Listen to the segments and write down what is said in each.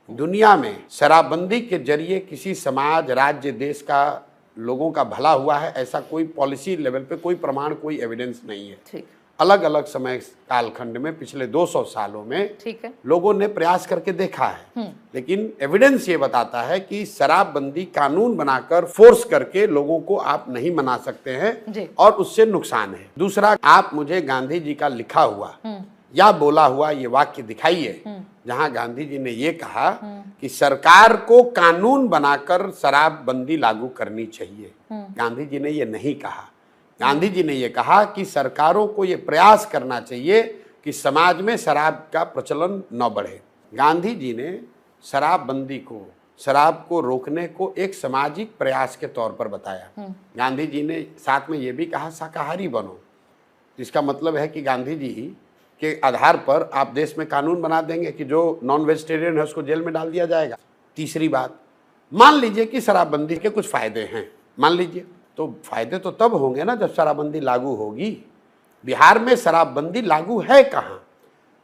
दुनिया में शराबबंदी के जरिए किसी समाज, राज्य, देश का लोगों का भला हुआ है, ऐसा कोई पॉलिसी लेवल पे कोई प्रमाण, कोई एविडेंस नहीं है। ठीक। अलग अलग समय कालखंड में पिछले 200 सालों में ठीक है, लोगों ने प्रयास करके देखा है, लेकिन एविडेंस ये बताता है कि शराबबंदी कानून बनाकर फोर्स करके लोगों को आप नहीं मना सकते हैं और उससे नुकसान है। दूसरा, आप मुझे गांधी जी का लिखा हुआ या बोला हुआ ये वाक्य दिखाइए जहां गांधी जी ने ये कहा कि सरकार को कानून बनाकर शराबबंदी लागू करनी चाहिए। गांधी जी ने ये नहीं कहा। गांधी जी ने ये कहा कि सरकारों को ये प्रयास करना चाहिए कि समाज में शराब का प्रचलन न बढ़े। गांधी जी ने शराबबंदी को, शराब को रोकने को एक सामाजिक प्रयास के तौर पर बताया। गांधी जी ने साथ में ये भी कहा शाकाहारी बनो, जिसका मतलब है कि गांधी जी के आधार पर आप देश में कानून बना देंगे कि जो नॉन वेजिटेरियन है उसको जेल में डाल दिया जाएगा। तीसरी बात, मान लीजिए कि शराबबंदी के कुछ फायदे हैं, मान लीजिए, तो फायदे तो तब होंगे ना जब शराबबंदी लागू होगी। बिहार में शराबबंदी लागू है कहाँ?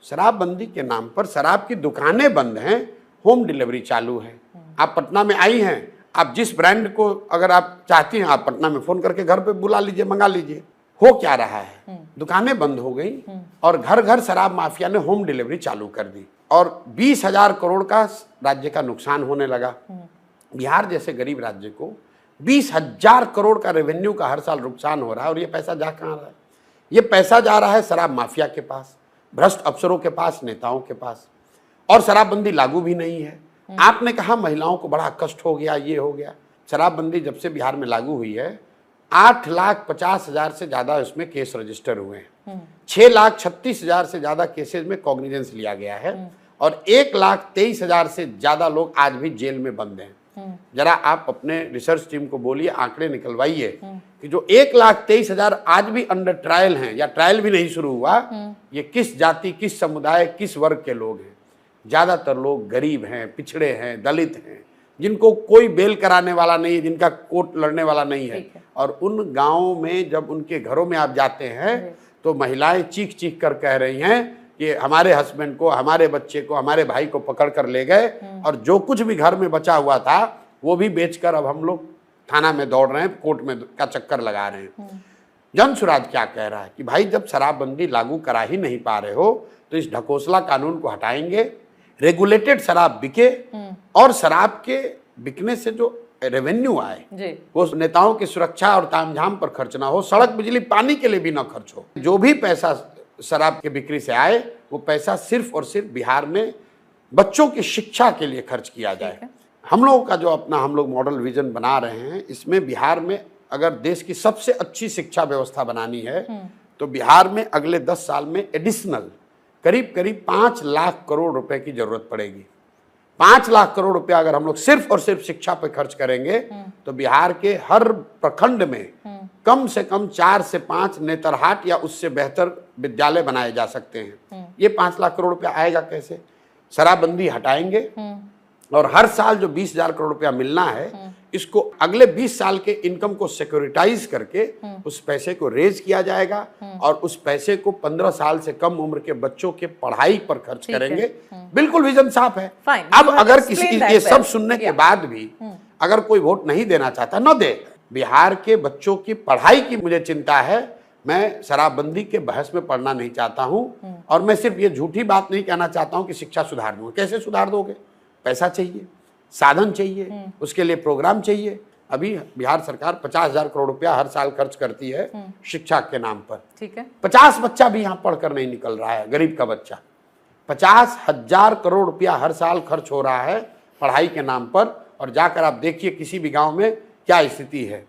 शराबबंदी के नाम पर शराब की दुकानें बंद हैं, होम डिलीवरी चालू है। आप पटना में आई हैं, आप जिस ब्रांड को अगर आप चाहती हैं आप पटना में फोन करके घर पे बुला लीजिए, मंगा लीजिए। हो क्या रहा है? दुकानें बंद हो गई और घर घर शराब माफिया ने होम डिलीवरी चालू कर दी और 20,000 करोड़ का राज्य का नुकसान होने लगा। बिहार जैसे गरीब राज्य को 20,000 करोड़ का रेवेन्यू का हर साल नुकसान हो रहा है और ये पैसा जा कहाँ रहा है? ये पैसा जा रहा है शराब माफिया के पास, भ्रष्ट अफसरों के पास, नेताओं के पास। और शराबबंदी लागू भी नहीं है। आपने कहा महिलाओं को बड़ा कष्ट हो गया, ये हो गया। शराबबंदी जब से बिहार में लागू हुई है 8,50,000 से ज्यादा उसमें केस रजिस्टर हुए हैं। 6,36,000 से ज्यादा केसेस में कॉग्निजेंस लिया गया है और 1,23,000 से ज्यादा लोग आज भी जेल में बंद हैं। जरा आप अपने रिसर्च टीम को बोलिए, आंकड़े निकलवाइए कि जो 1,23,000 आज भी अंडर ट्रायल हैं या ट्रायल भी नहीं शुरू हुआ, ये किस जाति, किस समुदाय, किस वर्ग के लोग हैं? ज्यादातर लोग गरीब हैं, पिछड़े हैं, दलित हैं, जिनको कोई बेल कराने वाला नहीं है, जिनका कोर्ट लड़ने वाला नहीं है। और उन गांवों में जब उनके घरों में आप जाते हैं तो महिलाएं चीख चीख कर कह रही हैं कि हमारे हस्बैंड को, हमारे बच्चे को, हमारे भाई को पकड़ कर ले गए और जो कुछ भी घर में बचा हुआ था वो भी बेचकर अब हम लोग थाना में दौड़ रहे हैं, कोर्ट में का चक्कर लगा रहे हैं। जन सुराज क्या कह रहा है कि भाई जब शराबबंदी लागू करा ही नहीं पा रहे हो तो इस ढकोसला कानून को हटाएंगे, रेगुलेटेड शराब बिके और शराब के बिकने से जो रेवेन्यू आए वो नेताओं की सुरक्षा और तामझाम पर खर्च ना हो, सड़क, बिजली, पानी के लिए भी ना खर्च हो। जो भी पैसा शराब के बिक्री से आए वो पैसा सिर्फ और सिर्फ बिहार में बच्चों की शिक्षा के लिए खर्च किया जाए। हम लोगों का जो अपना हम लोग मॉडल विजन बना रहे हैं, इसमें बिहार में अगर देश की सबसे अच्छी शिक्षा व्यवस्था बनानी है तो बिहार में अगले 10 साल में एडिशनल करीब करीब 5 लाख करोड़ रुपए की जरूरत पड़ेगी। 5 लाख करोड़ रुपया अगर हम लोग सिर्फ और सिर्फ शिक्षा पे खर्च करेंगे तो बिहार के हर प्रखंड में कम से कम 4 से 5 नेतरहाट या उससे बेहतर विद्यालय बनाए जा सकते हैं। ये 5 लाख करोड़ रुपया आएगा कैसे? शराबबंदी हटाएंगे और हर साल जो 20,000 करोड़ रुपया मिलना है इसको अगले 20 साल के इनकम को सिक्योरिटाइज करके उस पैसे को रेज किया जाएगा और उस पैसे को 15 साल से कम उम्र के बच्चों के पढ़ाई पर खर्च करेंगे। बिल्कुल विजन साफ है। अब अगर किसी ये सब सुनने के बाद भी अगर कोई वोट नहीं देना चाहता, न दे। बिहार के बच्चों की पढ़ाई की मुझे चिंता है। मैं शराबबंदी के बहस में पढ़ना नहीं चाहता हूं और मैं सिर्फ ये झूठी बात नहीं कहना चाहता हूं कि शिक्षा सुधार दूंगा। कैसे सुधार दोगे? पैसा चाहिए, साधन चाहिए, उसके लिए प्रोग्राम चाहिए। अभी बिहार सरकार 50,000 करोड़ रुपया हर साल खर्च करती है शिक्षा के नाम पर। ठीक है, 50 बच्चा भी यहाँ पढ़कर नहीं निकल रहा है, गरीब का बच्चा। 50,000 करोड़ रुपया हर साल खर्च हो रहा है पढ़ाई के नाम पर और जाकर आप देखिए किसी भी गांव में क्या स्थिति है।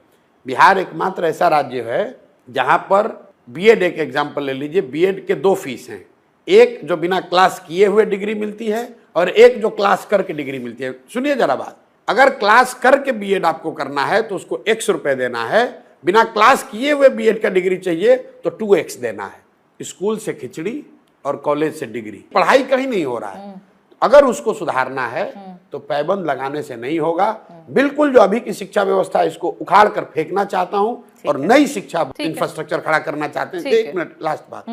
बिहार एकमात्र ऐसा राज्य है जहां पर बीएड, एक एग्जाम्पल ले लीजिए, बीएड के 2 फीस हैं। एक जो बिना क्लास किए हुए डिग्री मिलती है और एक जो क्लास करके डिग्री मिलती है। सुनिए जरा बात, अगर क्लास करके बीएड आपको करना है तो उसको 100 रुपए देना है, बिना क्लास किए हुए बीएड का डिग्री चाहिए तो 2x देना है। स्कूल से खिचड़ी और कॉलेज से डिग्री, पढ़ाई कहीं नहीं हो रहा है। अगर उसको सुधारना है तो पैबंद लगाने से नहीं होगा। बिल्कुल जो अभी की शिक्षा व्यवस्था इसको उखाड़ कर फेंकना चाहता हूं और नई शिक्षा इंफ्रास्ट्रक्चर खड़ा करना चाहते हैं। एक मिनट, लास्ट बात,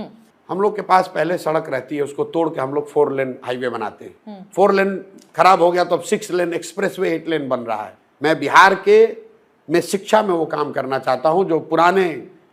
हम लोग के पास पहले सड़क रहती है, उसको तोड़ के हम लोग 4 लेन हाईवे बनाते हैं। 4 लेन खराब हो गया तो अब 6 लेन एक्सप्रेसवे 8 लेन बन रहा है। मैं बिहार के में शिक्षा में वो काम करना चाहता हूं, जो पुराने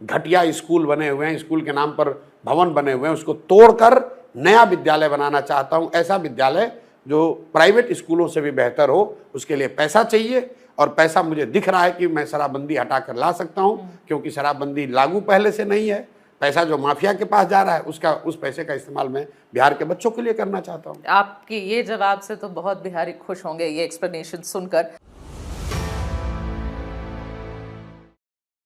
घटिया स्कूल बने हुए हैं, स्कूल के नाम पर भवन बने हुए हैं, उसको तोड़कर नया विद्यालय बनाना चाहता हूं। ऐसा विद्यालय जो प्राइवेट स्कूलों से भी बेहतर हो। उसके लिए पैसा चाहिए, और पैसा मुझे दिख रहा है कि मैं शराबबंदी हटाकर ला सकता हूं, क्योंकि शराबबंदी लागू पहले से नहीं है। पैसा जो माफिया के पास जा रहा है, उस पैसे का इस्तेमाल मैं बिहार के बच्चों के लिए करना चाहता हूं। आपकी ये जवाब से तो बहुत बिहारी खुश होंगे, ये एक्सप्लेनेशन सुनकर।